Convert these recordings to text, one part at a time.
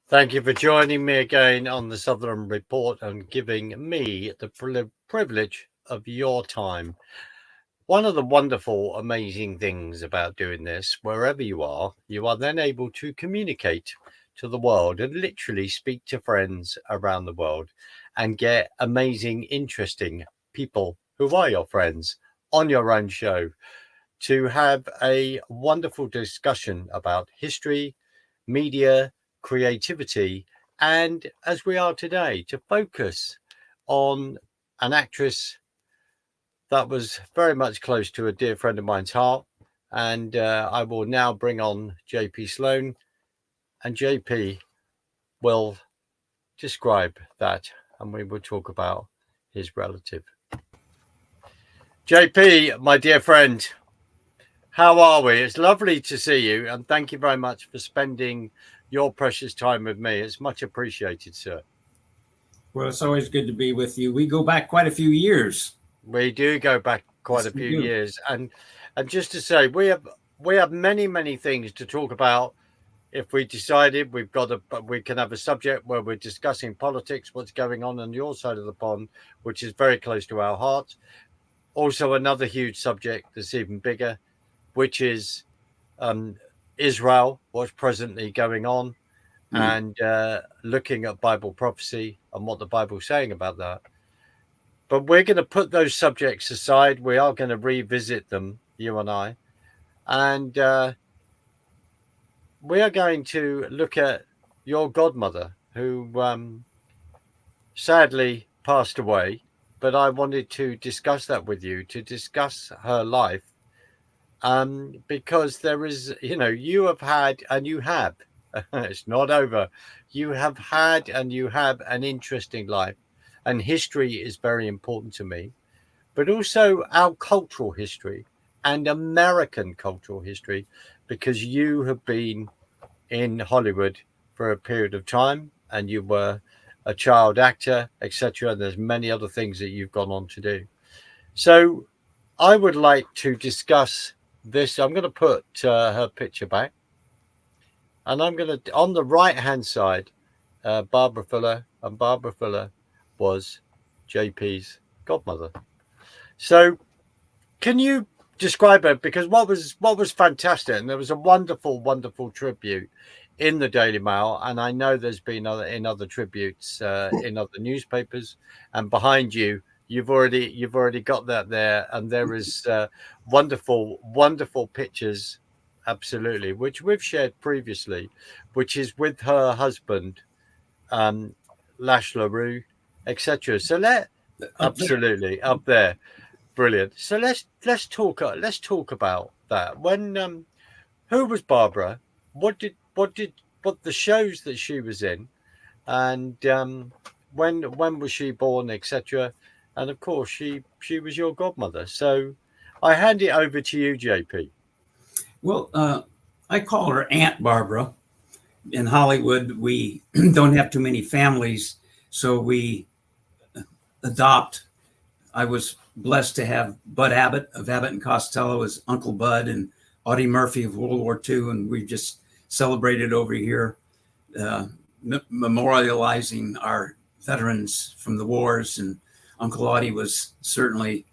Thank you for joining me again on the Southern Report and giving me the privilege of your time. One of the wonderful, amazing things about doing this, wherever you are then able to communicate to the world and literally speak to friends around the world and get amazing, interesting people who are your friends on your own show to have a wonderful discussion about history, media, creativity, and as we are today, to focus on an actress that was very much close to a dear friend of mine's heart. And I will now bring on JP Sloane, and JP will describe that, and we will talk about his relative. JP, my dear friend, how are we? It's lovely to see you, and thank you very much for spending your precious time with me. It's much appreciated, sir. Well, it's always good to be with you. We go back quite a few years. We do go back quite Yes, a we few do. years, and just to say, we have many things to talk about. If we decided we can have a subject where we're discussing politics, what's going on your side of the pond, which is very close to our hearts. Also, another huge subject that's even bigger, which is um, Israel, what's presently going on, Mm. and looking at Bible prophecy and what the Bible's saying about that. But we're going to put those subjects aside. We are going to revisit them, you and I, and we are going to look at your godmother, who sadly passed away. But I wanted to discuss that with you, to discuss her life, because there is, you have had and you have, it's not over. You have had and you have an interesting life, and history is very important to me, but also our cultural history and American cultural history, because you have been in Hollywood for a period of time and you were a child actor, etc. And there's many other things that you've gone on to do. So I would like to discuss this. I'm going to put her picture back, and I'm going to, on the right hand side, Barbara Fuller, and Barbara Fuller was JP's godmother. So can you describe her? Because what was fantastic, and there was a wonderful tribute in the Daily Mail, and I know there's been other tributes in other newspapers. And behind you, you've already got that there, and there is wonderful pictures, absolutely, which we've shared previously, which is with her husband, um, Lash LaRue, etc. So Up there. absolutely up there. Brilliant. So let's talk about that. When who was Barbara? What the shows that she was in, and when was she born, etc. And of course, she was your godmother. So I hand it over to you, JP. Well, I call her Aunt Barbara. In Hollywood, we don't have too many families, so we adopt. I was blessed to have Bud Abbott of Abbott and Costello as Uncle Bud, and Audie Murphy of World War II, and we just celebrated over here, memorializing our veterans from the wars. And Uncle Audie was certainly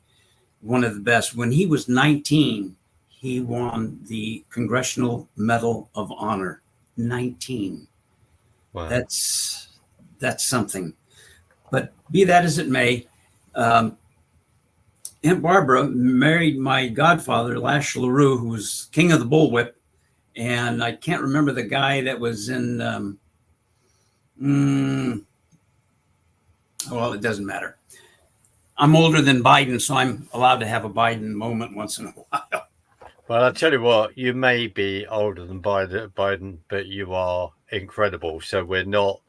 one of the best. When he was 19, he won the Congressional Medal of Honor. 19. Wow. That's something. But be that as it may, um, Aunt Barbara married my godfather, Lash LaRue, who was king of the bullwhip. And I can't remember the guy that was in, well, it doesn't matter. I'm older than Biden, so I'm allowed to have a Biden moment once in a while. Well, I'll tell you what, you may be older than Biden, but you are incredible. So we're not,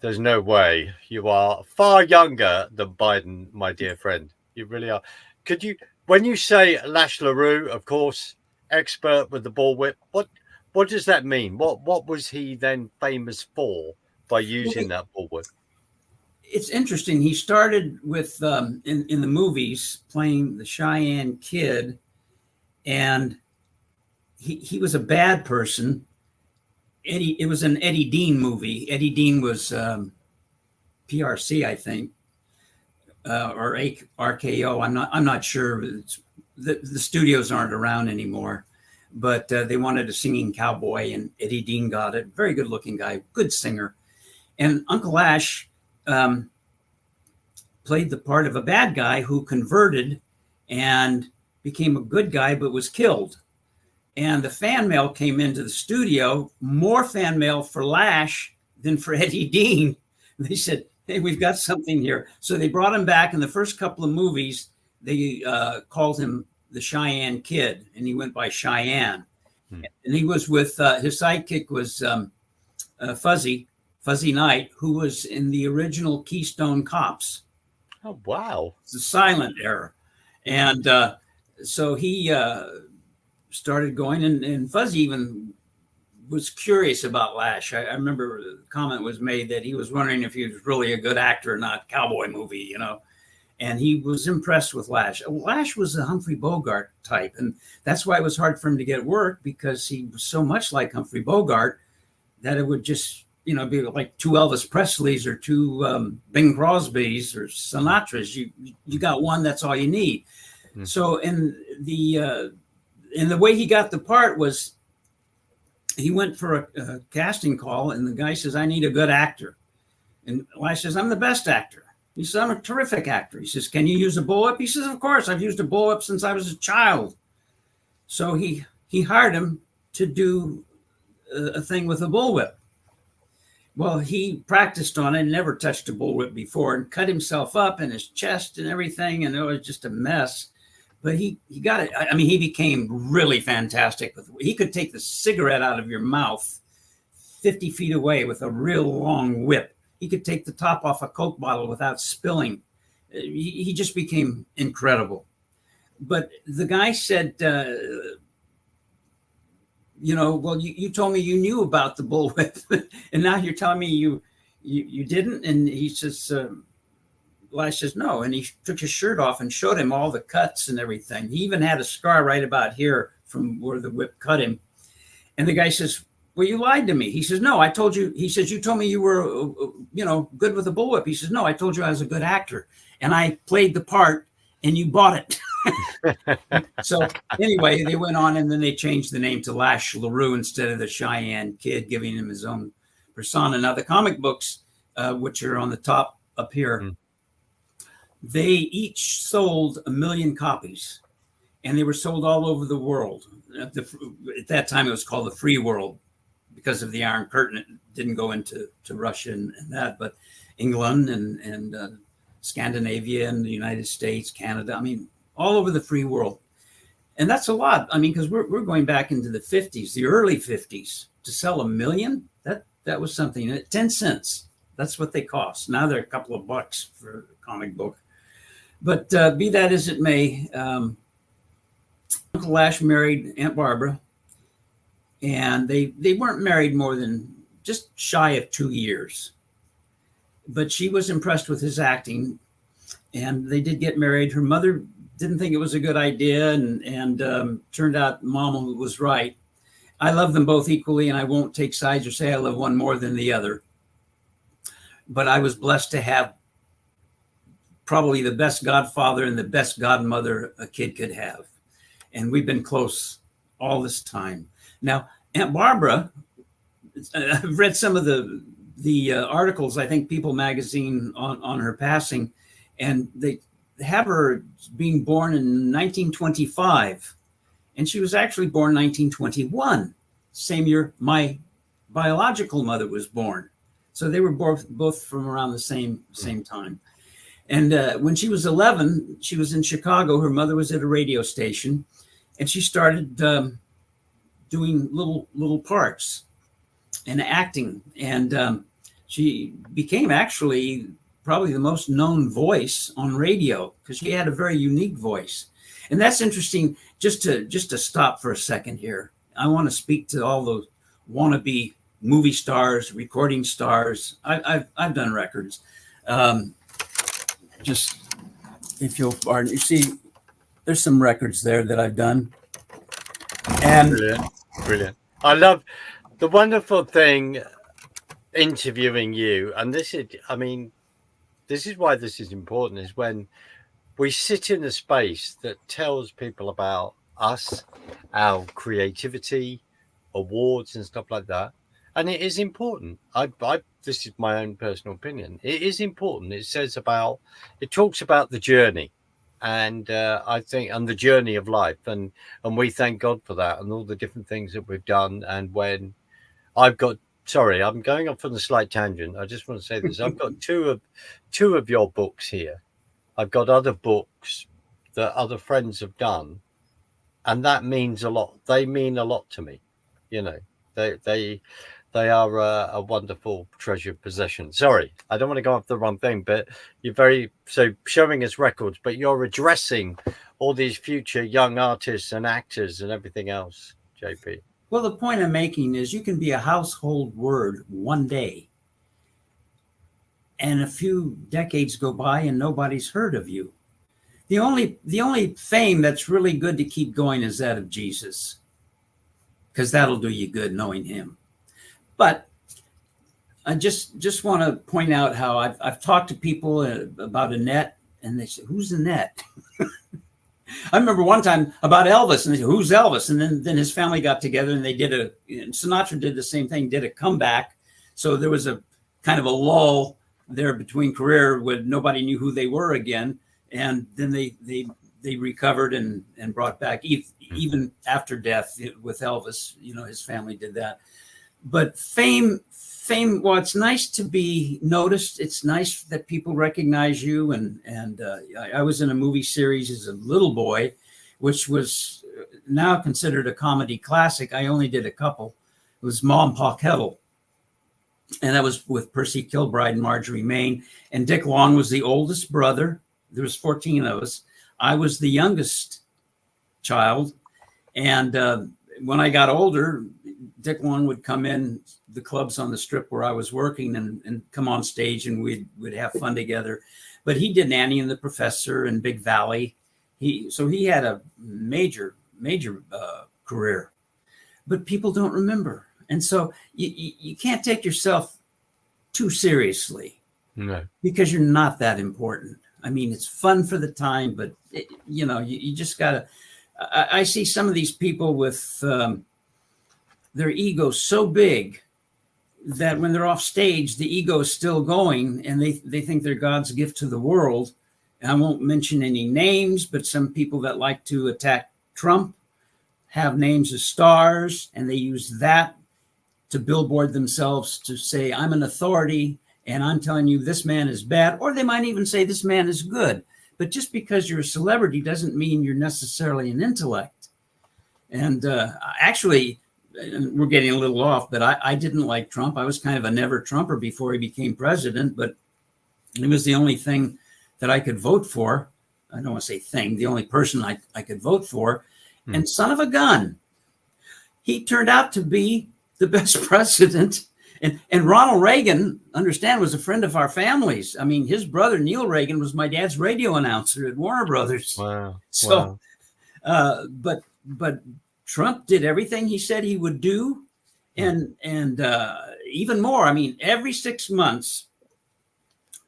there's no way. You are far younger than Biden, my dear friend. You really are. Could you, when you say Lash LaRue, of course, expert with the bullwhip, what does that mean? What was he then famous for by using that bullwhip? It's interesting. He started with in the movies playing the Cheyenne Kid, and he was a bad person, Eddie. It was an Eddie Dean movie. Eddie Dean was PRC, I think, or RKO. I'm not sure. The studios aren't around anymore, but they wanted a singing cowboy, and Eddie Dean got it. Very good looking guy, good singer. And Uncle Ash played the part of a bad guy who converted and became a good guy, but was killed. And the fan mail came into the studio, more fan mail for Lash than for Eddie Dean. They said, hey, we've got something here. So they brought him back. In the first couple of movies, they called him the Cheyenne Kid, and he went by Cheyenne. And he was with, his sidekick was Fuzzy Knight, who was in the original Keystone Cops. Oh, wow. It's the silent era. And so he started going, and Fuzzy even was curious about Lash. I remember a comment was made that he was wondering if he was really a good actor or not, cowboy movie, you know. And he was impressed with Lash. Lash was a Humphrey Bogart type, and that's why it was hard for him to get work, because he was so much like Humphrey Bogart that it would just, you know, be like two Elvis Presleys or two Bing Crosbys or Sinatras. You got one, that's all you need. So in the way he got the part was, he went for a casting call, and the guy says, I need a good actor. And Lash says, I'm the best actor. He says, I'm a terrific actor. He says, can you use a bullwhip? He says, of course, I've used a bullwhip since I was a child. So he hired him to do a thing with a bullwhip. Well, he practiced on it, never touched a bullwhip before, and cut himself up in his chest and everything, and it was just a mess. But he got it. I mean, he became really fantastic. He could take the cigarette out of your mouth 50 feet away with a real long whip. He could take the top off a Coke bottle without spilling. He just became incredible. But the guy said, you know, well, you told me you knew about the bullwhip, and now you're telling me you didn't. And he says, Lash says, no. And he took his shirt off and showed him all the cuts and everything. He even had a scar right about here from where the whip cut him. And the guy says, well, you lied to me. He says, no, I told you. He says, you told me you were, you know, good with a bullwhip. He says, no, I told you I was a good actor. And I played the part, and you bought it. So anyway, they went on, and then they changed the name to Lash LaRue instead of the Cheyenne Kid, giving him his own persona. Now, the comic books, which are on the top up here, they each sold 1 million copies, and they were sold all over the world. At that time, it was called the free world because of the Iron Curtain. It didn't go into Russia and that, but England and Scandinavia and the United States, Canada, I mean, all over the free world. And that's a lot. I mean, because we're going back into the 50s, the early 50s, to sell 1 million, that was something. 10 cents, that's what they cost. Now they're a couple of bucks for a comic book. But be that as it may, Uncle Lash married Aunt Barbara, and they weren't married more than just shy of 2 years. But she was impressed with his acting, and they did get married. Her mother didn't think it was a good idea, and turned out Mama was right. I love them both equally, and I won't take sides or say I love one more than the other. But I was blessed to have probably the best godfather and the best godmother a kid could have. And we've been close all this time. Now, Aunt Barbara, I've read some of the articles, I think People magazine on her passing, and they have her being born in 1925. And she was actually born 1921, same year my biological mother was born. So they were both from around the same time. And when she was 11, she was in Chicago. Her mother was at a radio station, and she started doing little parts and acting. And she became actually probably the most known voice on radio because she had a very unique voice. And that's interesting. Just to stop for a second here, I want to speak to all those wannabe movie stars, recording stars. I've done records. Just if you'll pardon, you see, there's some records there that I've done. And brilliant. I love The wonderful thing interviewing you, and this is, I mean, this is why this is important, is when we sit in a space that tells people about us, our creativity, awards and stuff like that. And it is important. This is my own personal opinion. It is important. It talks about the journey, and I think, and the journey of life, and we thank God for that, and all the different things that we've done. And when I've got, sorry, I'm going off on a slight tangent. I just want to say this. I've got two of your books here. I've got other books that other friends have done, and that means a lot. They mean a lot to me. You know, they are a wonderful treasured possession. Sorry, I don't want to go off the wrong thing, but you're showing us records, but you're addressing all these future young artists and actors and everything else, JP. Well, the point I'm making is you can be a household word one day, and a few decades go by and nobody's heard of you. The only fame that's really good to keep going is that of Jesus, because that'll do you good knowing him. But I just want to point out how I've talked to people about Annette, and they say, "Who's Annette?" I remember one time about Elvis, and they said, "Who's Elvis?" And then his family got together, and Sinatra did the same thing, did a comeback. So there was a kind of a lull there between career where nobody knew who they were again. And then they recovered and brought back even after death with Elvis. You know, his family did that. But fame. Well, it's nice to be noticed. It's nice that people recognize you. And I was in a movie series as a little boy, which was now considered a comedy classic. I only did a couple. It was Ma and Pa Kettle. And that was with Percy Kilbride and Marjorie Main. And Dick Long was the oldest brother. There was 14 of us. I was the youngest child. And when I got older, Dick Long would come in the clubs on the Strip where I was working and come on stage, and we'd have fun together. But he did Nanny and the Professor and Big Valley. So he had a major career, but people don't remember. And so you can't take yourself too seriously. No. Because you're not that important. I mean, it's fun for the time, but you just gotta. I see some of these people with their ego so big that when they're off stage, the ego is still going, and they think they're God's gift to the world. And I won't mention any names, but some people that like to attack Trump have names as stars, and they use that to billboard themselves to say, I'm an authority, and I'm telling you this man is bad. Or they might even say this man is good. But just because you're a celebrity doesn't mean you're necessarily an intellect. And actually, we're getting a little off, but I didn't like Trump. I was kind of a never Trumper before he became president, but it was the only thing that I could vote for. I don't want to say thing, the only person I could vote for. And son of a gun, he turned out to be the best president. And Ronald Reagan, understand, was a friend of our family's. I mean, his brother, Neil Reagan, was my dad's radio announcer at Warner Brothers. Wow. So, wow. But Trump did everything he said he would do. And even more, I mean, every 6 months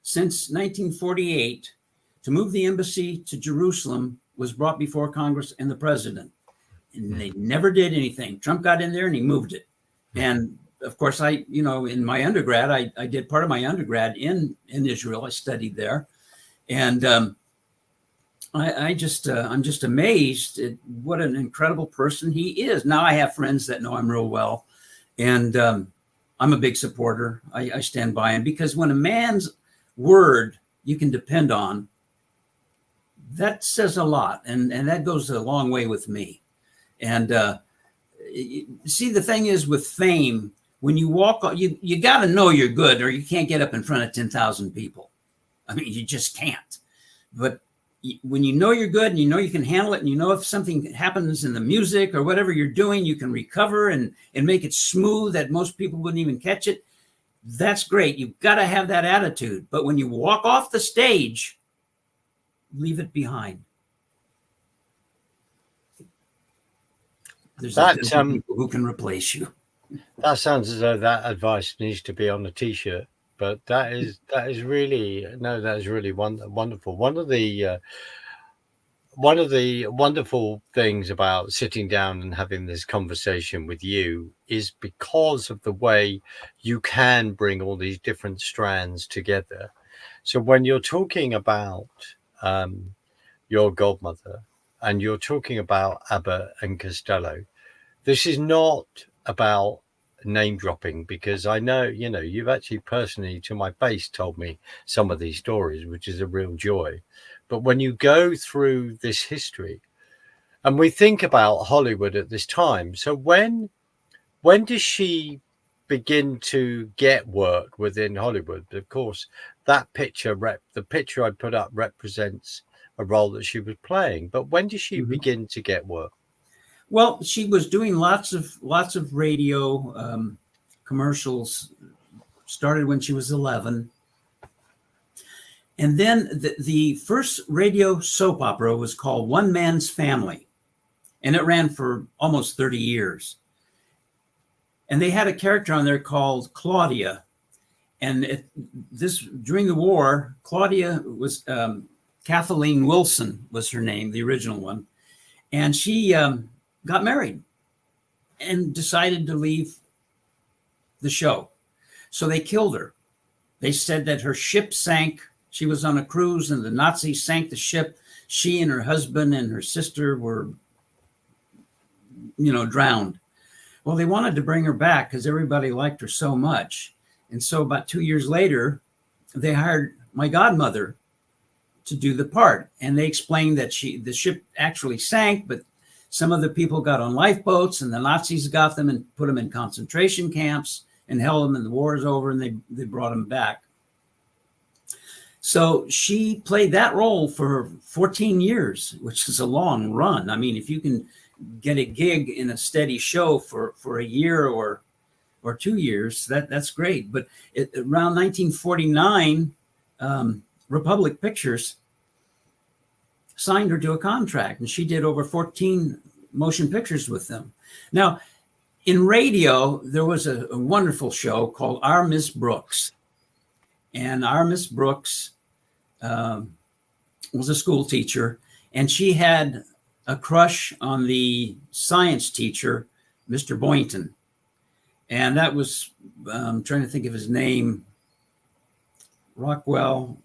since 1948, to move the embassy to Jerusalem was brought before Congress and the president. And they never did anything. Trump got in there and he moved it. And of course, in my undergrad, I did part of my undergrad in Israel. I studied there. And I'm just amazed at what an incredible person he is. Now I have friends that know him real well. And I'm a big supporter. I stand by him, because when a man's word you can depend on, that says a lot. And that goes a long way with me. And see, the thing is with fame, when you walk, you got to know you're good, or you can't get up in front of 10,000 people. I mean, you just can't. But when you know you're good and you know you can handle it, and you know if something happens in the music or whatever you're doing, you can recover and make it smooth that most people wouldn't even catch it. That's great. You've got to have that attitude. But when you walk off the stage, leave it behind. There's people who can replace you. That sounds as though that advice needs to be on a T-shirt. But that is really no, that is really wonderful. One of the wonderful things about sitting down and having this conversation with you is because of the way you can bring all these different strands together. So when you're talking about um, your godmother and you're talking about Abbott and Costello, this is not about name dropping, because I know, you've actually personally to my face told me some of these stories, which is a real joy. But when you go through this history and we think about Hollywood at this time, so when does she begin to get work within Hollywood? Of course, the picture I put up represents a role that she was playing. But when did she Mhm. begin to get work? Well, she was doing lots of radio commercials. Started when she was 11, and then the first radio soap opera was called One Man's Family, and it ran for almost 30 years. And they had a character on there called Claudia, and this during the war, Claudia was Kathleen Wilson was her name, the original one, and she got married and decided to leave the show. So they killed her. They said that her ship sank. She was on a cruise and the Nazis sank the ship. She and her husband and her sister were, drowned. Well, they wanted to bring her back because everybody liked her so much. And so about 2 years later, they hired my godmother to do the part. And they explained that the ship actually sank, but some of the people got on lifeboats and the Nazis got them and put them in concentration camps and held them, and the war is over, and they brought them back. So she played that role for 14 years, which is a long run. I mean, if you can get a gig in a steady show for a year or 2 years, that's great. But around 1949, Republic Pictures signed her to a contract, and she did over 14 motion pictures with them. Now, in radio, there was a wonderful show called Our Miss Brooks. And our Miss Brooks was a school teacher, and she had a crush on the science teacher, Mr. Boynton. And that was, I'm trying to think of his name, Rockwell.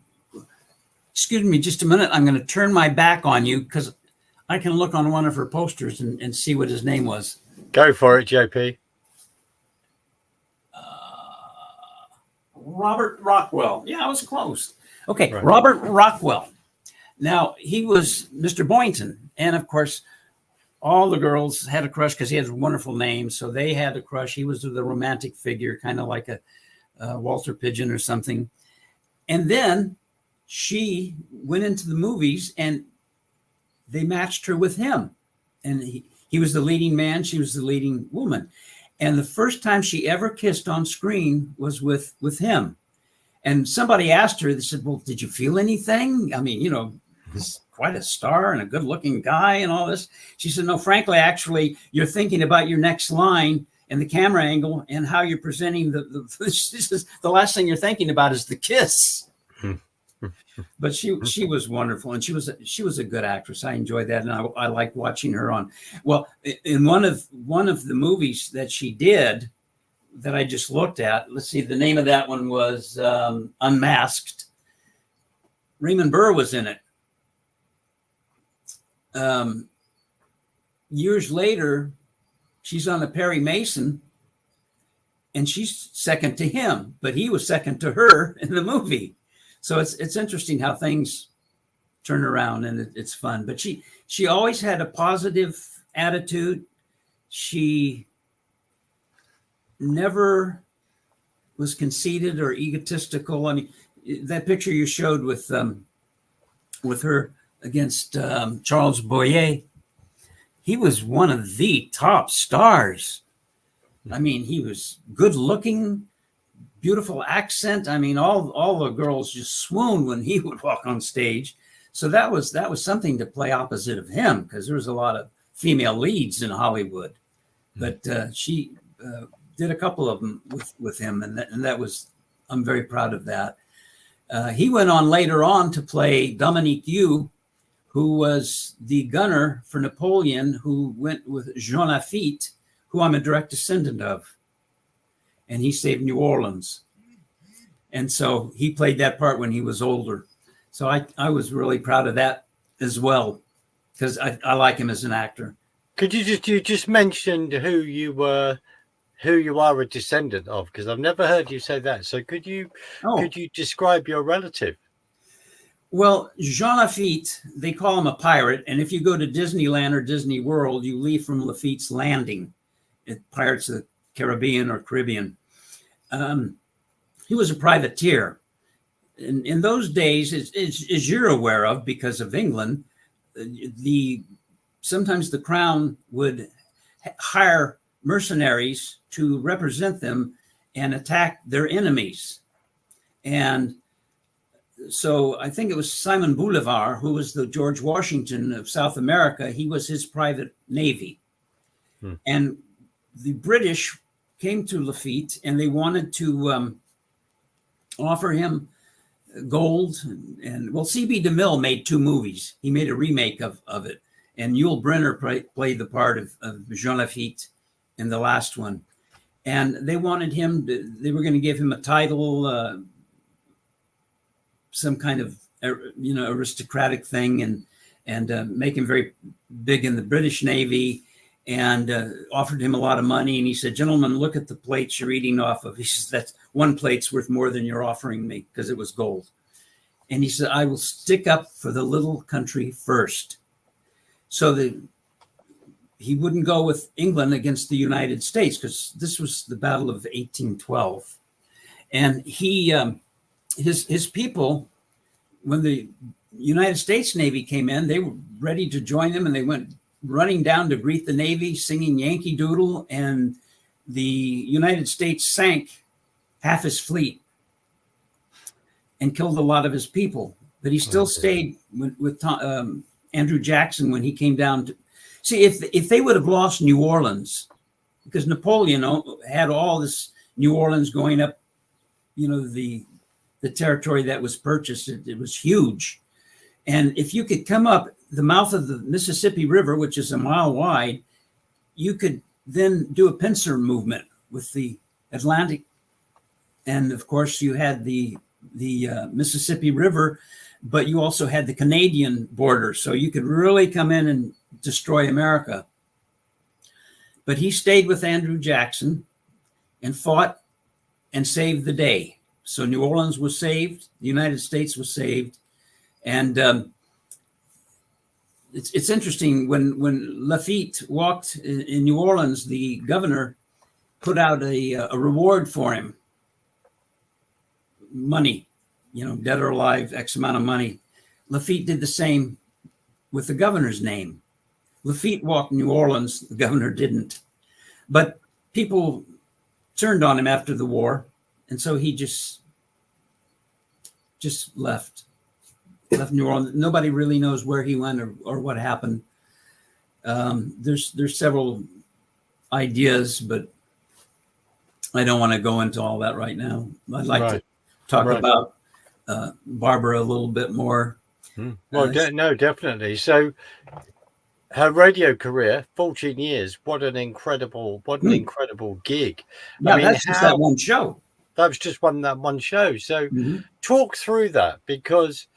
Excuse me just a minute. I'm going to turn my back on you because I can look on one of her posters and see what his name was. Go for it, JP. Robert Rockwell. Yeah, I was close. Okay, Right. Robert Rockwell. Now, he was Mr. Boynton. And of course, all the girls had a crush because he had a wonderful name. So they had a crush. He was the romantic figure, kind of like a Walter Pigeon or something. And then she went into the movies and they matched her with him. And he was the leading man. She was the leading woman. And the first time she ever kissed on screen was with him. And somebody asked her, they said, well, did you feel anything? I mean, he's quite a star and a good looking guy and all this. She said, no, frankly, actually, you're thinking about your next line and the camera angle and how you're presenting the last thing you're thinking about is the kiss. But she was wonderful, and she was a good actress. I enjoyed that, and I like watching her on. Well, in one of the movies that she did that I just looked at, let's see, the name of that one was Unmasked. Raymond Burr was in it. Years later, she's on a Perry Mason, and she's second to him, but he was second to her in the movie. So it's interesting how things turn around, and it's fun. But she always had a positive attitude. She never was conceited or egotistical. I mean, that picture you showed with her against Charles Boyer, he was one of the top stars. I mean, he was good looking, beautiful accent. I mean, all the girls just swooned when he would walk on stage. So that was something to play opposite of him, because there was a lot of female leads in Hollywood. But she did a couple of them with him, and that was, I'm very proud of that. He went on later on to play Dominique You, who was the gunner for Napoleon, who went with Jean Lafitte, who I'm a direct descendant of. And he saved New Orleans. And so he played that part when he was older. So I was really proud of that as well, because I like him as an actor. You just mentioned who you are a descendant of, because I've never heard you say that. So could you describe your relative? Well, Jean Lafitte, they call him a pirate. And if you go to Disneyland or Disney World, you leave from Lafitte's Landing at Pirates of the Caribbean or Caribbean. He was a privateer. In those days, as you're aware of, because of England, sometimes the crown would hire mercenaries to represent them and attack their enemies. And so I think it was Simon Bolivar, who was the George Washington of South America. He was his private navy. And the British came to Lafitte and they wanted to offer him gold. And well, C.B. DeMille made 2 movies. He made a remake of it. And Yul Brynner played the part of Jean Lafitte in the last one. And they wanted him they were going to give him a title, some kind of, aristocratic thing, and make him very big in the British Navy, and offered him a lot of money. And he said, "Gentlemen, look at the plates you're eating off of." He says, "That's one plate's worth more than you're offering me," because it was gold. And he said, "I will stick up for the little country first." So he wouldn't go with England against the United States, because this was the Battle of 1812. And his people, when the United States Navy came in, they were ready to join them, and they went running down to greet the Navy, singing Yankee Doodle, and the United States sank half his fleet and killed a lot of his people. But he still stayed with Andrew Jackson when he came down to see if they would have lost New Orleans, because Napoleon had all this New Orleans going up, the territory that was purchased. It was huge. And if you could come up the mouth of the Mississippi River, which is a mile wide, you could then do a pincer movement with the Atlantic. And of course you had the Mississippi River, but you also had the Canadian border. So you could really come in and destroy America. But he stayed with Andrew Jackson and fought and saved the day. So New Orleans was saved, the United States was saved. And it's interesting, when Lafitte walked in New Orleans, the governor put out a reward for him. Money, dead or alive, X amount of money. Lafitte did the same with the governor's name. Lafitte walked New Orleans, the governor didn't. But people turned on him after the war, and so he just left New Orleans. Nobody really knows where he went or what happened. There's several ideas, but I don't want to go into all that right now. I'd like to talk about Barbra a little bit more. Well, no, definitely. So her radio career, 14 years. What an incredible gig. Yeah, that's just that one show. That was just that one show. So talk through that, because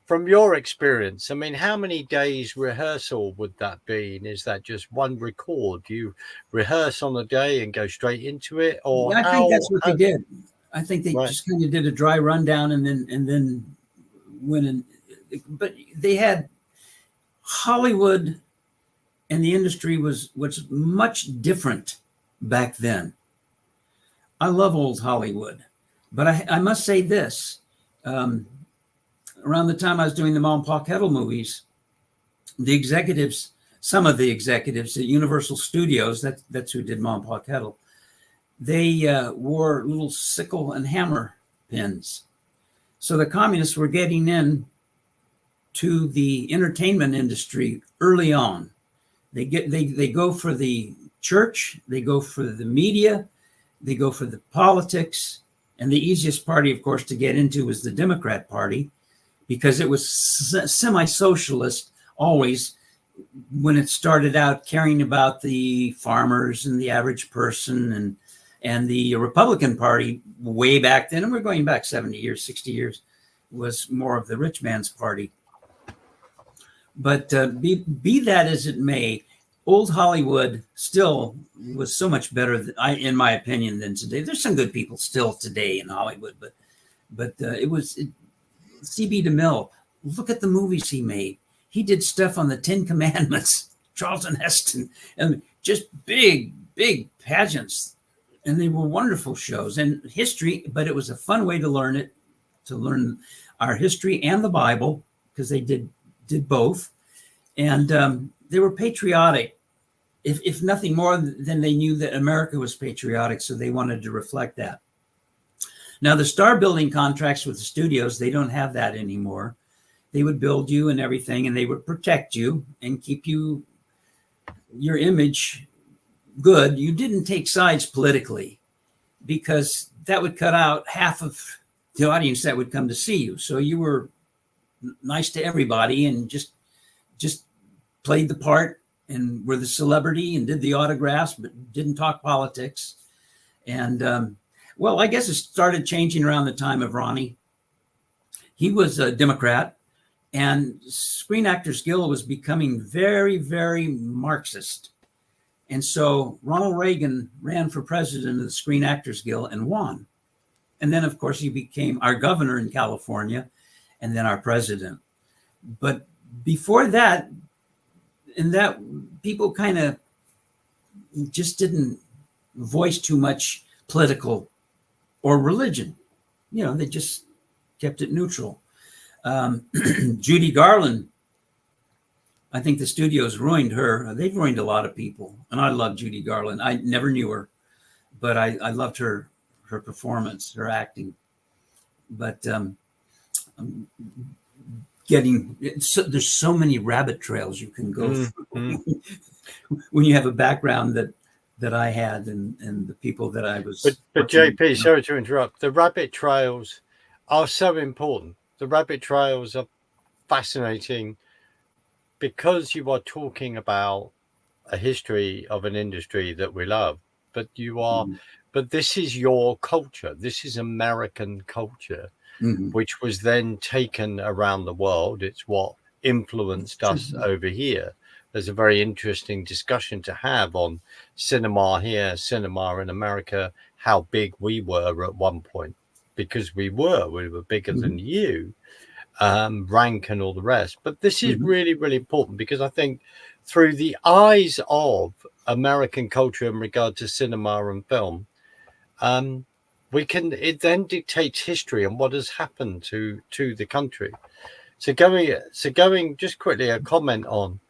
from your experience, how many days rehearsal would that be? And is that just one record? Do you rehearse on a day and go straight into it? Or I think that's what they did. I think they just kind of did a dry rundown and then went in. But they had Hollywood, and the industry was much different back then. I love old Hollywood, but I must say this. Around the time I was doing the Ma and Pa Kettle movies, some of the executives at Universal Studios, that's who did Ma and Pa Kettle, they wore little sickle and hammer pins. So the communists were getting in to the entertainment industry early on. They go for the church, they go for the media, they go for the politics. And the easiest party, of course, to get into was the Democrat Party, because it was semi-socialist always, when it started out caring about the farmers and the average person. And the Republican Party way back then, and we're going back 70 years, 60 years, was more of the rich man's party. But be that as it may, old Hollywood still was so much better, in my opinion, than today. There's some good people still today in Hollywood, but it was C.B. DeMille. Look at the movies he made. He did stuff on the Ten Commandments, Charlton Heston, and just big pageants. And they were wonderful shows and history, but it was a fun way to learn our history and the Bible, because they did both. And they were patriotic, if nothing more than they knew that America was patriotic, so they wanted to reflect that. Now, the star building contracts with the studios, they don't have that anymore. They would build you and everything, and they would protect you and keep your image good. You didn't take sides politically, because that would cut out half of the audience that would come to see you. So you were nice to everybody and just played the part and were the celebrity and did the autographs, but didn't talk politics. And well, I guess it started changing around the time of Ronnie. He was a Democrat, and Screen Actors Guild was becoming very, very Marxist. And so Ronald Reagan ran for president of the Screen Actors Guild and won. And then, of course, he became our governor in California and then our president. But before that, people kind of just didn't voice too much political or religion. You know, they just kept it neutral. Judy Garland, I think the studios ruined her. They've ruined a lot of people. And I love Judy Garland. I never knew her, but I loved her performance, her acting. But there's so many rabbit trails you can go through when you have a background that I had and the people that I was. But JP, sorry to interrupt. The rabbit trails are so important. The rabbit trails are fascinating, because you are talking about a history of an industry that we love, but but this is your culture. This is American culture, which was then taken around the world. It's what influenced us over here. There's a very interesting discussion to have on cinema here, cinema in America, how big we were at one point, because we were bigger than you. Rank and all the rest. But this is really, really important, because I think through the eyes of American culture in regard to cinema and film, it then dictates history and what has happened to the country. So going just quickly, a comment on,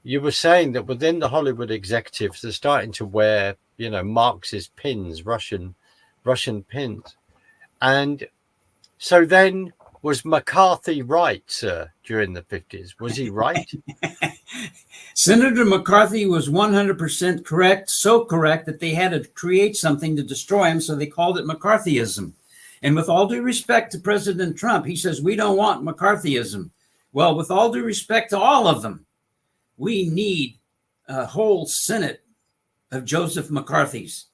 you were saying that within the Hollywood executives, they're starting to wear, Marxist pins, Russian pins. And so then, was McCarthy right, sir, during the 50s? Was he right? Senator McCarthy was 100% correct, so correct that they had to create something to destroy him, so they called it McCarthyism. And with all due respect to President Trump, he says, we don't want McCarthyism. Well, with all due respect to all of them, we need a whole Senate of Joseph McCarthy's.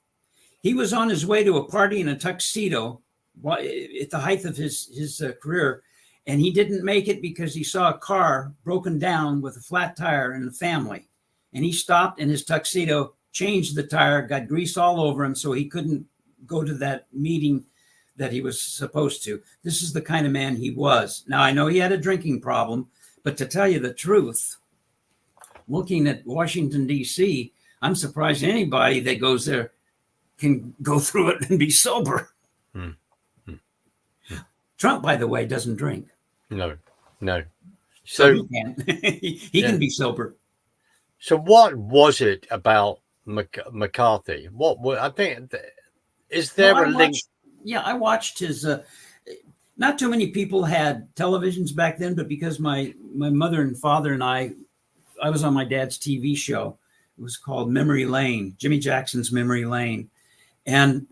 He was on his way to a party in a tuxedo at the height of his career, and he didn't make it because he saw a car broken down with a flat tire in the family, and he stopped in his tuxedo, changed the tire, got grease all over him, so he couldn't go to that meeting that he was supposed to. This is the kind of man he was. Now, I know he had a drinking problem, but to tell you the truth, looking at Washington, D.C., I'm surprised anybody that goes there can go through it and be sober. Trump, by the way, doesn't drink. No. So he can. He can be sober. So what was it about McCarthy? I think, is there a link? I watched his. Not too many people had televisions back then, but because my mother and father and I was on my dad's TV show It was called Memory Lane, Jimmy Jackson's Memory Lane. And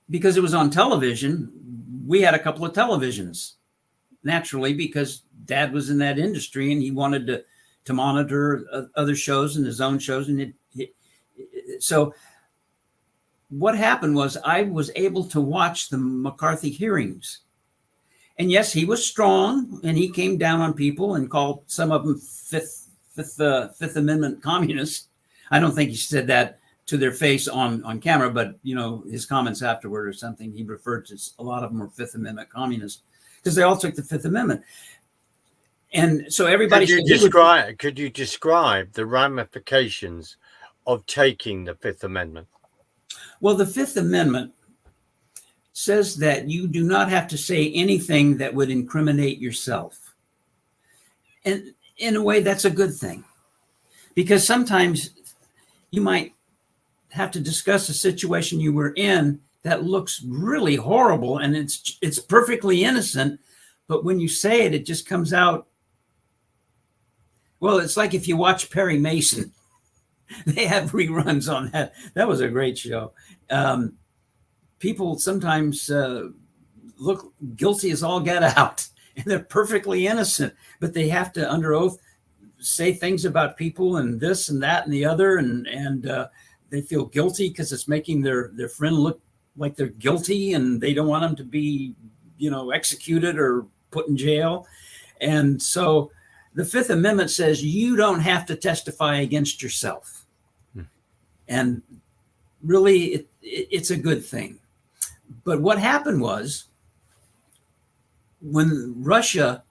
because it was on television, we had a couple of televisions, naturally, because Dad was in that industry and he wanted to monitor other shows and his own shows. And so what happened was I was able to watch the McCarthy hearings. And yes, he was strong, and he came down on people and called some of them Fifth Amendment communists. I don't think he said that to their face on camera, but his comments afterward or something, he referred to a lot of them were Fifth Amendment communists because they all took the Fifth Amendment. And so everybody could you describe the ramifications of taking the Fifth Amendment? Well, the Fifth Amendment says that you do not have to say anything that would incriminate yourself. And in a way, that's a good thing, because sometimes you might have to discuss a situation you were in that looks really horrible and it's perfectly innocent, but when you say it, it just comes out. Well, it's like if you watch Perry Mason. They have reruns on that. That was a great show. People sometimes look guilty as all get out, and they're perfectly innocent, but they have to, under oath, say things about people and this and that and the other, and they feel guilty because it's making their friend look like they're guilty, and they don't want them to be, executed or put in jail. And so the Fifth Amendment says you don't have to testify against yourself. And really, it's a good thing. But what happened was, when Russia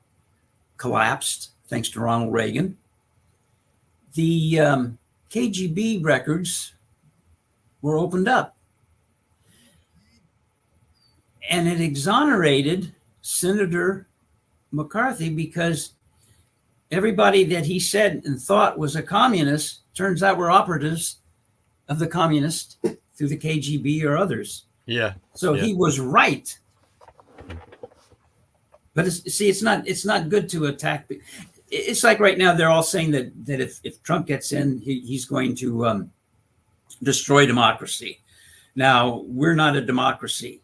collapsed, thanks to Ronald Reagan, the KGB records were opened up. And it exonerated Senator McCarthy because everybody that he said and thought was a communist turns out were operatives of the communists through the KGB or others. Yeah. So he was right. But it's not good to attack. It's like right now they're all saying that if Trump gets in, he's going to destroy democracy. Now, we're not a democracy.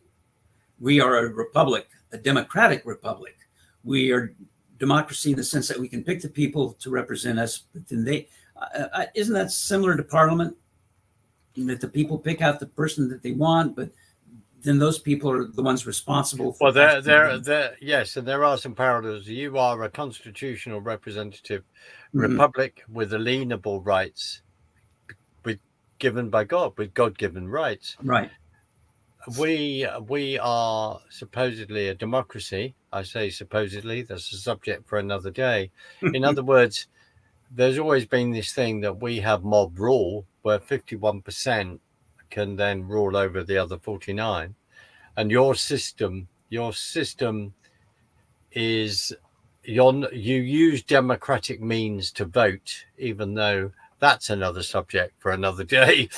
We are a republic, a democratic republic. We are democracy in the sense that we can pick the people to represent us. But then isn't that similar to Parliament? That the people pick out the person that they want, but then those people are the ones responsible for. Well, there, yes, and there are some parallels. You are a constitutional representative republic with alienable rights, given by God, with God-given rights. Right. We are supposedly a democracy. I say supposedly. That's a subject for another day. In other words, there's always been this thing that we have mob rule, where 51% can then rule over the other 49. And your system is you use democratic means to vote, even though that's another subject for another day.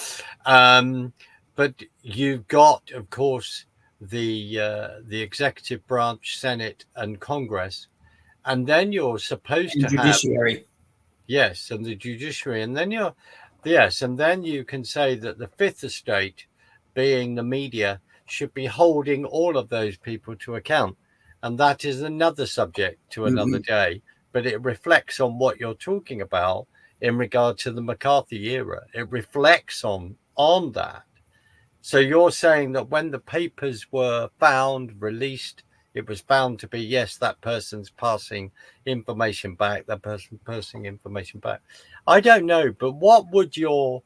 But you've got, of course, the executive branch, Senate, and Congress, and then you're supposed to judiciary. Have yes, and the judiciary, and then and then you can say that the Fifth Estate, being the media, should be holding all of those people to account, and that is another subject to another day. But it reflects on what you're talking about in regard to the McCarthy era. It reflects on that. So you're saying that when the papers were found, released, it was found to be, yes, that person's passing information back, that person passing information back. I don't know, but what would your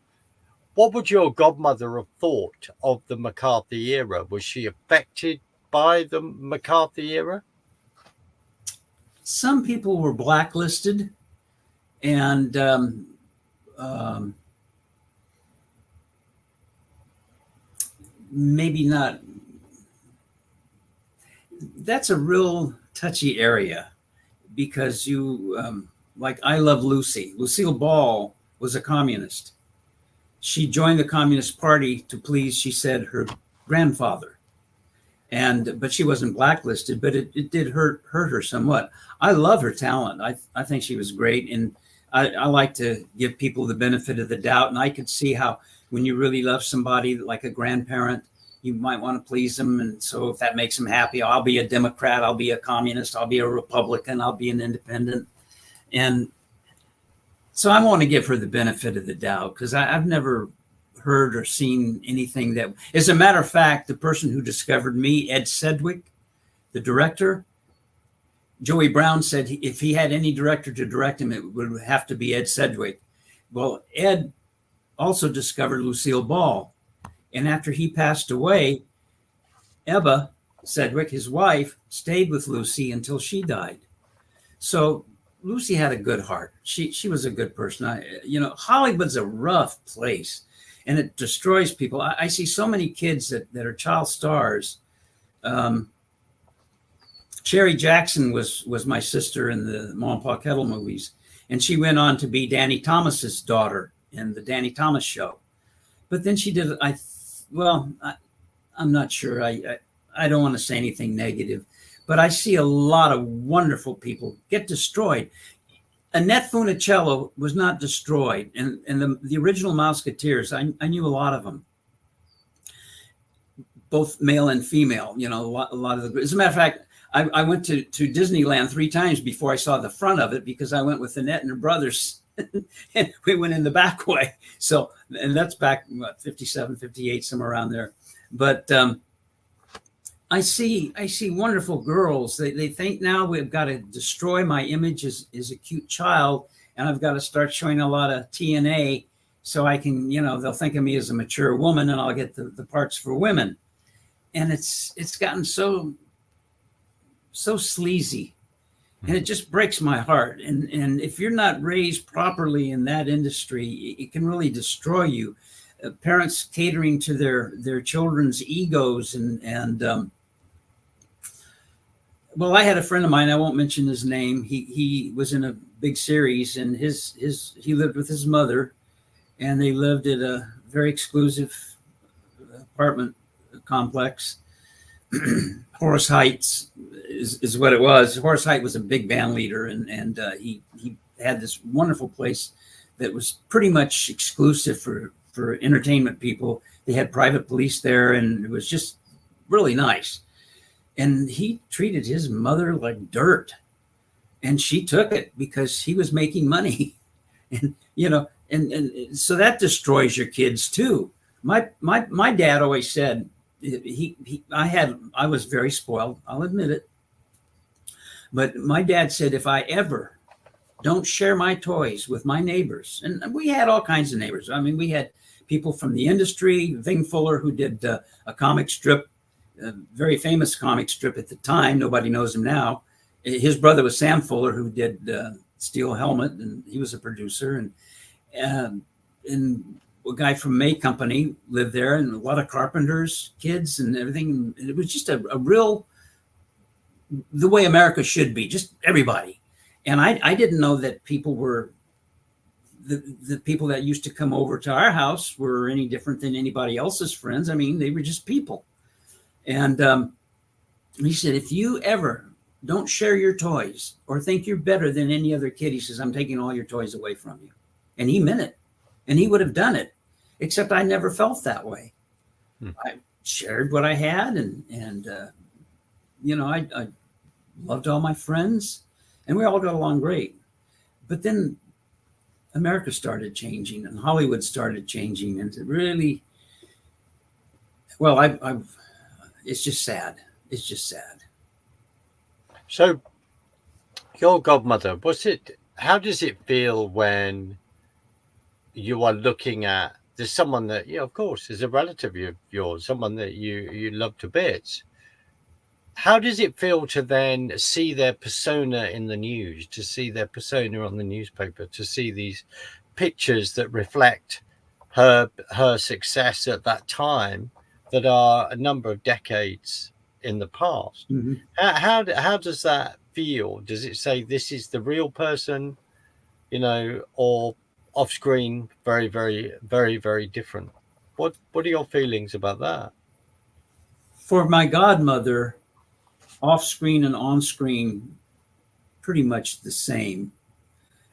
godmother have thought of the McCarthy era? Was she affected by the McCarthy era? Some people were blacklisted, and maybe not. That's a real touchy area, because like I Love Lucy. Lucille Ball was a communist. She joined the Communist Party to please, she said, her grandfather. But she wasn't blacklisted, but it did hurt her somewhat. I love her talent. I think she was great. And I like to give people the benefit of the doubt. And I could see how when you really love somebody like a grandparent, you might want to please them. And so if that makes them happy, I'll be a Democrat, I'll be a communist, I'll be a Republican, I'll be an independent. And so I want to give her the benefit of the doubt because I've never heard or seen anything that, as a matter of fact, the person who discovered me, Ed Sedgwick, the director, Joey Brown said if he had any director to direct him, it would have to be Ed Sedgwick. Well, Ed also discovered Lucille Ball. And after he passed away, Ebba Sedgwick, his wife, stayed with Lucy until she died. So Lucy had a good heart. She was a good person. Hollywood's a rough place and it destroys people. I see so many kids that are child stars. Sherry Jackson was my sister in the Ma and Pa Kettle movies, and she went on to be Danny Thomas's daughter in the Danny Thomas Show. But then she did, I'm not sure. I don't want to say anything negative, but I see a lot of wonderful people get destroyed. Annette Funicello was not destroyed, and the original Mouseketeers, I knew a lot of them, both male and female. A lot of the. As a matter of fact, I went to Disneyland 3 times before I saw the front of it because I went with Annette and her brothers and we went in the back way. So, and that's back, 57, 58, somewhere around there. But I see wonderful girls. They think now we've got to destroy my image as a cute child. And I've got to start showing a lot of TNA so I can, they'll think of me as a mature woman and I'll get the parts for women. And it's gotten so sleazy, and it just breaks my heart. And if you're not raised properly in that industry, it can really destroy you. Parents catering to their children's egos and well, I had a friend of mine, I won't mention his name. He was in a big series, and he lived with his mother, and they lived at a very exclusive apartment complex. Horace Heights is what it was. Horace Height was a big band leader, and he had this wonderful place that was pretty much exclusive for entertainment people. They had private police there, and it was just really nice. And he treated his mother like dirt, and she took it because he was making money, and and so that destroys your kids too. My dad always said. I was very spoiled, I'll admit it. But my dad said, if I ever don't share my toys with my neighbors, and we had all kinds of neighbors. I mean, we had people from the industry, Ving Fuller, who did a comic strip, a very famous comic strip at the time. Nobody knows him now. His brother was Sam Fuller, who did Steel Helmet, and he was a producer. And a guy from May Company lived there, and a lot of carpenters, kids, and everything. And it was just a real, the way America should be, just everybody. And I didn't know that people were, the people that used to come over to our house were any different than anybody else's friends. I mean, they were just people. And he said, if you ever don't share your toys or think you're better than any other kid, he says, I'm taking all your toys away from you. And he meant it. And he would have done it. Except I never felt that way. I shared what I had, and I loved all my friends, and we all got along great. But then America started changing, and Hollywood started changing, and it really, well, it's just sad. It's just sad. So, your godmother, how does it feel when you are looking at, there's someone that, of course, is a relative of yours, someone that you love to bits. How does it feel to then see their persona in the news, to see their persona on the newspaper, to see these pictures that reflect her success at that time that are a number of decades in the past? Mm-hmm. How does that feel? Does it say this is the real person, or off screen, very, very, very, very different? What are your feelings about that? For my godmother, off screen and on screen, pretty much the same.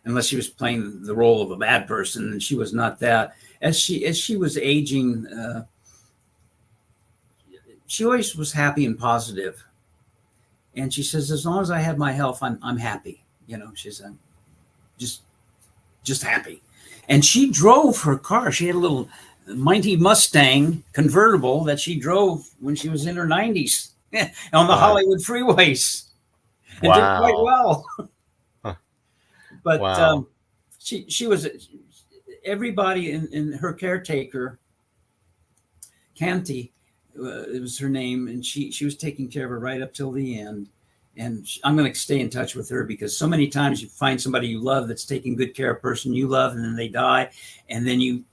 unless she was playing the role of a bad person, and she was not that. As she was aging, she always was happy and positive. And she says, as long as I have my health, I'm happy. You know, she's just happy. And she drove her car. She had a little mighty Mustang convertible that she drove when she was in her 90s on the Hollywood freeways, and did quite well. But wow. She was, everybody in her caretaker, Canty, it was her name, and she was taking care of her right up till the end. And I'm going to stay in touch with her, because so many times you find somebody you love that's taking good care of a person you love, and then they die, and then you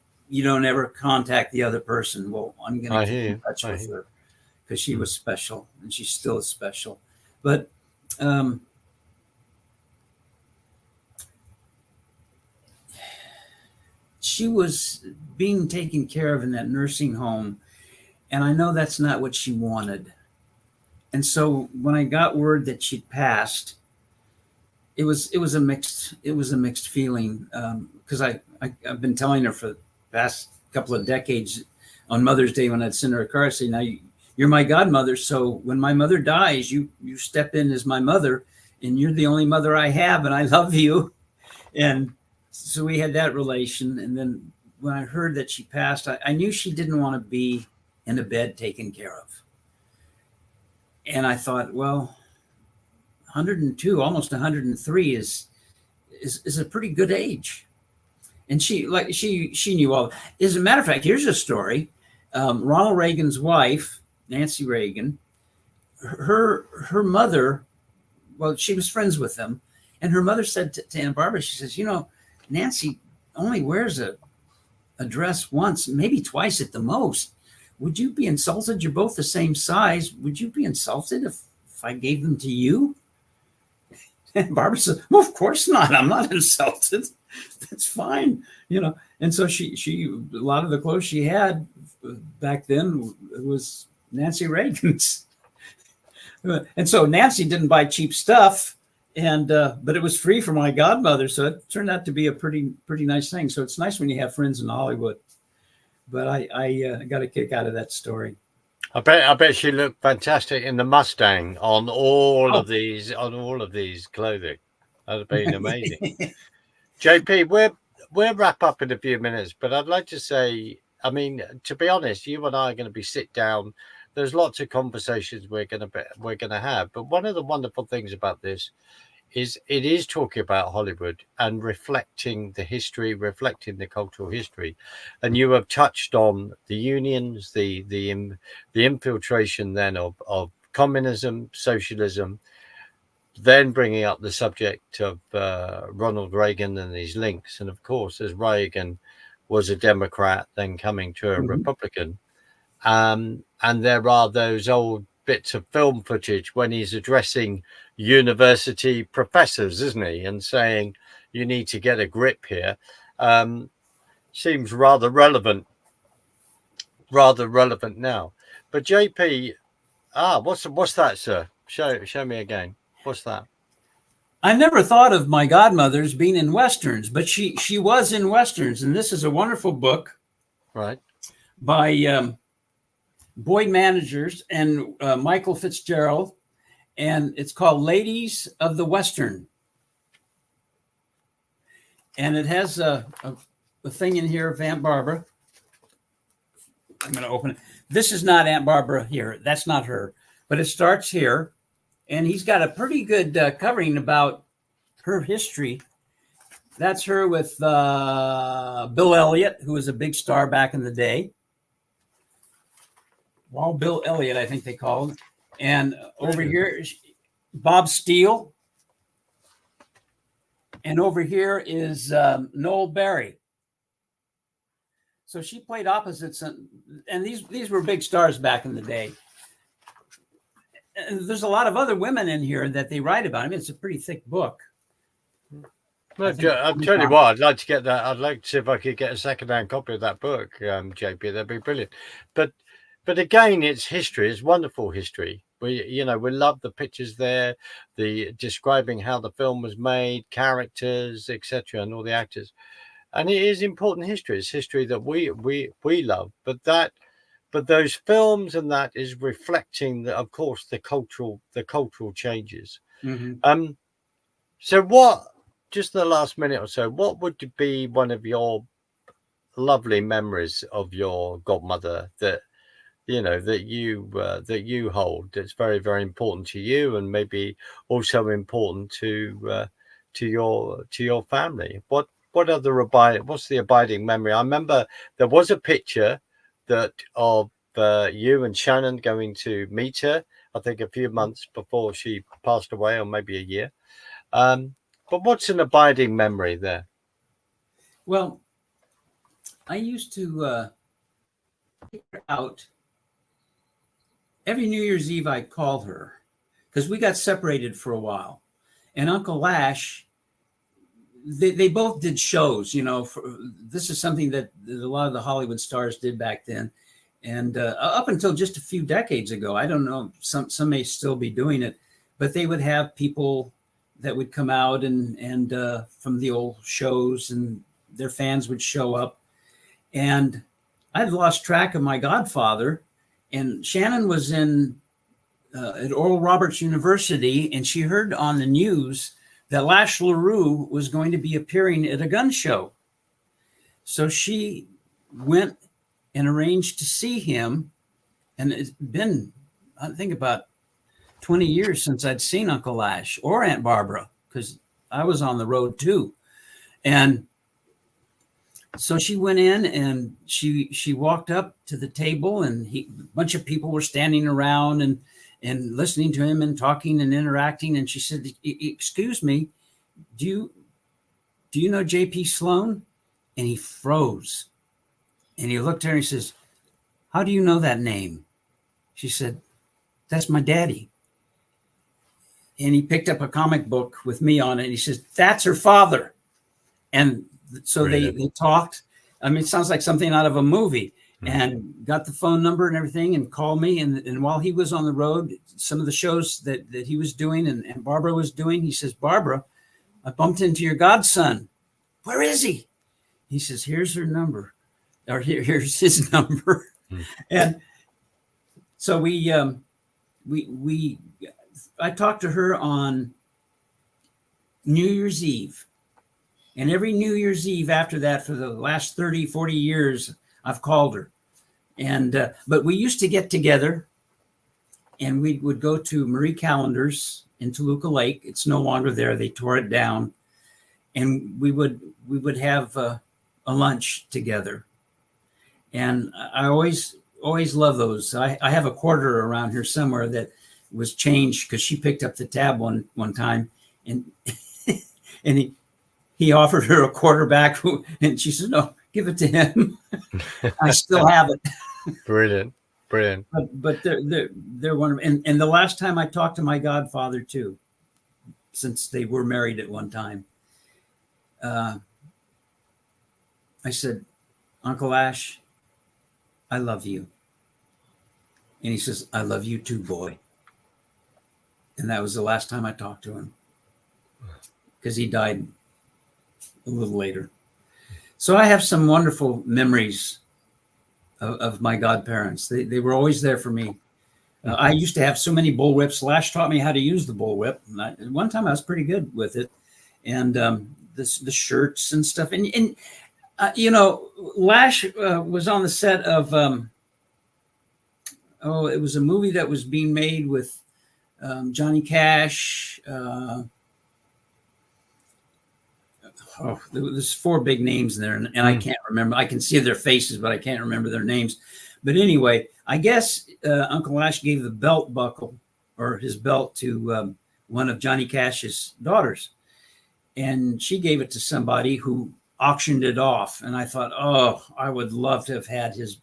don't ever contact the other person. Well, I'm going to keep in touch with her, because she was special, and she still is special. But she was being taken care of in that nursing home, and I know that's not what she wanted. And so when I got word that she'd passed, it was a mixed feeling, because I've been telling her for the past couple of decades on Mother's Day, when I'd send her a card, I say, now you're my godmother, so when my mother dies, you step in as my mother, and you're the only mother I have, and I love you. And so we had that relation. And then when I heard that she passed, I knew she didn't want to be in a bed taken care of. And I thought, well, 102, almost 103 is a pretty good age. And she knew all. As a matter of fact, here's a story. Ronald Reagan's wife, Nancy Reagan, her mother, well, she was friends with them, and her mother said to Aunt Barbara, she says, you know, Nancy only wears a dress once, maybe twice at the most. Would you be insulted? You're both the same size. Would you be insulted if I gave them to you? And Barbara said, well, of course not. I'm not insulted. That's fine. You know, and so she a lot of the clothes she had back then was Nancy Reagan's. And so Nancy didn't buy cheap stuff, and but it was free for my godmother. So it turned out to be a pretty nice thing. So it's nice when you have friends in Hollywood. But I got a kick out of that story. I bet she looked fantastic in the Mustang on all of these clothing. That'd have been amazing. JP, we'll wrap up in a few minutes, but I'd like to say, I mean, to be honest, you and I are going to be sit down. There's lots of conversations we're going to have, but one of the wonderful things about this is it is talking about Hollywood and reflecting the history, reflecting the cultural history. And you have touched on the unions, the infiltration then of communism, socialism, then bringing up the subject of Ronald Reagan and his links. And of course, as Reagan was a Democrat, then coming to a Republican. And there are those old bits of film footage when he's addressing university professors, isn't he, and saying you need to get a grip here. Seems rather relevant now. But JP, what's that, sir? Show me again. What's that? I never thought of my godmother's being in Westerns, but she was in Westerns, and this is a wonderful book, right, by Boyd Managers and Michael Fitzgerald, and it's called Ladies of the Western. And it has a thing in here of Aunt Barbara. I'm going to open it. This is not Aunt Barbara here. That's not her. But it starts here. And he's got a pretty good covering about her history. That's her with Bill Elliott, who was a big star back in the day. Well, Bill Elliott, I think they called him. And over here, Bob Steele. And over here is Noel Barry. So she played opposites, and these were big stars back in the day. And there's a lot of other women in here that they write about. I mean, it's a pretty thick book. Well, I'll tell you what, I'd like to get that. I'd like to see if I could get a second-hand copy of that book, JP. That'd be brilliant. But again, it's history. It's wonderful history. We love the pictures there, the describing how the film was made, characters, etc., and all the actors. And it is important history. It's history that we love. But those films and that is reflecting, of course, the cultural changes. Mm-hmm. So what? Just the last minute or so, what would be one of your lovely memories of your godmother that that you hold, that's very, very important to you, and maybe also important to your family? What other what's the abiding memory? I remember there was a picture that of you and Shannon going to meet her, I think a few months before she passed away, or maybe a year. But what's an abiding memory there? Well, I used to figure out every New Year's Eve I'd call her because we got separated for a while. And Uncle Lash, they both did shows, this is something that a lot of the Hollywood stars did back then. And up until just a few decades ago, I don't know, some may still be doing it, but they would have people that would come out and from the old shows, and their fans would show up. And I'd lost track of my godfather, and Shannon was at Oral Roberts University, and she heard on the news that Lash LaRue was going to be appearing at a gun show. So she went and arranged to see him. And it's been, I think, about 20 years since I'd seen Uncle Lash or Aunt Barbara, because I was on the road too. And so she went in and she walked up to the table, and a bunch of people were standing around and listening to him and talking and interacting. And she said, "Excuse me, do you know JP Sloane?" And he froze. And he looked at her and he says, "How do you know that name?" She said, "That's my daddy." And he picked up a comic book with me on it. And he says, "That's her father." And so they talked. I mean, it sounds like something out of a movie. And got the phone number and everything and called me. And while he was on the road, some of the shows that he was doing and Barbara was doing, he says, "Barbara, I bumped into your godson. Where is he?" He says, "Here's her number," or here's his number. And so I talked to her on New Year's Eve. And every New Year's Eve after that, for the last 30, 40 years, I've called her. And but we used to get together, and we would go to Marie Callender's in Toluca Lake. It's no longer there. They tore it down. And we would have a lunch together. And I always love those. I have a quarter around here somewhere that was changed because she picked up the tab one time, and and he offered her a quarter back, and she said, "No, give it to him." I still have it. Brilliant. But they're wonderful. And the last time I talked to my godfather too, since they were married at one time, I said, "Uncle Ash, I love you." And he says, "I love you too, boy." And that was the last time I talked to him, because he died a little later. So I have some wonderful memories of my godparents. They were always there for me. I used to have so many bullwhips. Lash taught me how to use the bullwhip. One time I was pretty good with it. And the shirts and stuff. And Lash was on the set of, it was a movie that was being made with Johnny Cash. There's four big names in there, and I can't remember. I can see their faces, but I can't remember their names. But anyway, I guess Uncle Lash gave the belt buckle, or his belt, to one of Johnny Cash's daughters. And she gave it to somebody who auctioned it off. And I thought, oh, I would love to have had his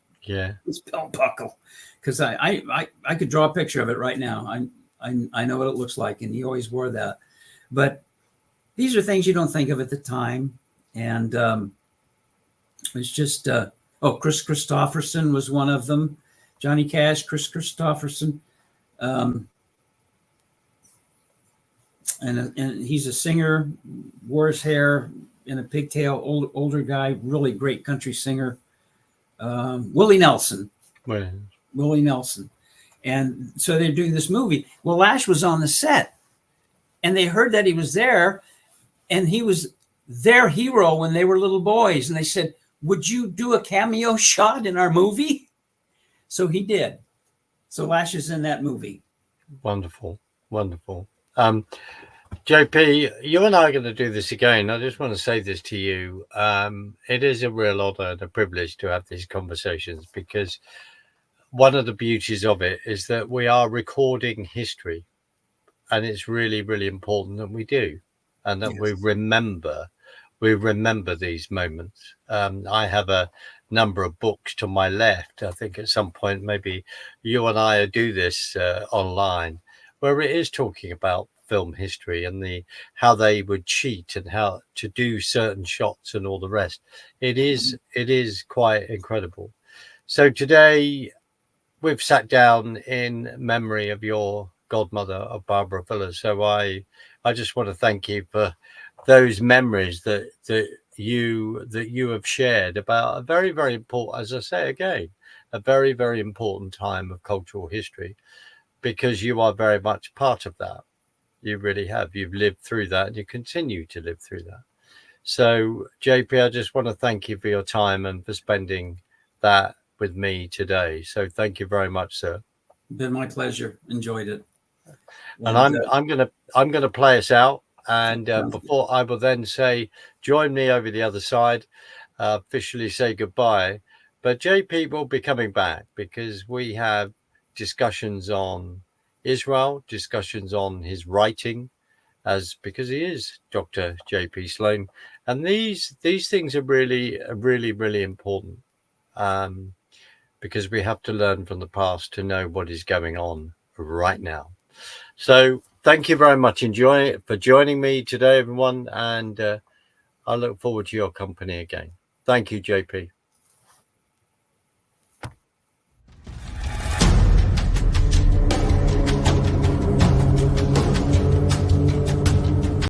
belt buckle, because I could draw a picture of it right now. I know what it looks like, and he always wore that. But these are things you don't think of at the time. And it's just, Chris Christopherson was one of them. Johnny Cash, Chris Christopherson. Um, and he's a singer, wore his hair in a pigtail, older guy, really great country singer. Willie Nelson. Well, Willie Nelson. And so they're doing this movie. Well, Lash was on the set, and they heard that he was there, and he was their hero when they were little boys. And they said, "Would you do a cameo shot in our movie?" So he did. So Lash is in that movie. wonderful, wonderful. JP, you and I are going to do this again. I just want to say this to you. It is a real honor and a privilege to have these conversations, because one of the beauties of it is that we are recording history, and it's really, really important that we do, and that we remember these moments. I have a number of books to my left. I think at some point maybe you and I do this online, where it is talking about film history and how they would cheat and how to do certain shots and all the rest. It is quite incredible. So today we've sat down in memory of your godmother, of Barbara Villas. So I just want to thank you for those memories that you have shared about a very, very important, as I say again, a very, very important time of cultural history, because you are very much part of that. You really have. You've lived through that, and you continue to live through that. So, JP, I just want to thank you for your time and for spending that with me today. So, thank you very much, sir. Been my pleasure. Enjoyed it. And I'm gonna play us out. And before I will then say, join me over the other side, officially say goodbye. But JP will be coming back, because we have discussions on Israel, discussions on his writing, because he is Dr. JP Sloane, and these things are really, really, really important, because we have to learn from the past to know what is going on right now. So thank you very much for joining me today, everyone, and I look forward to your company again. Thank you, JP.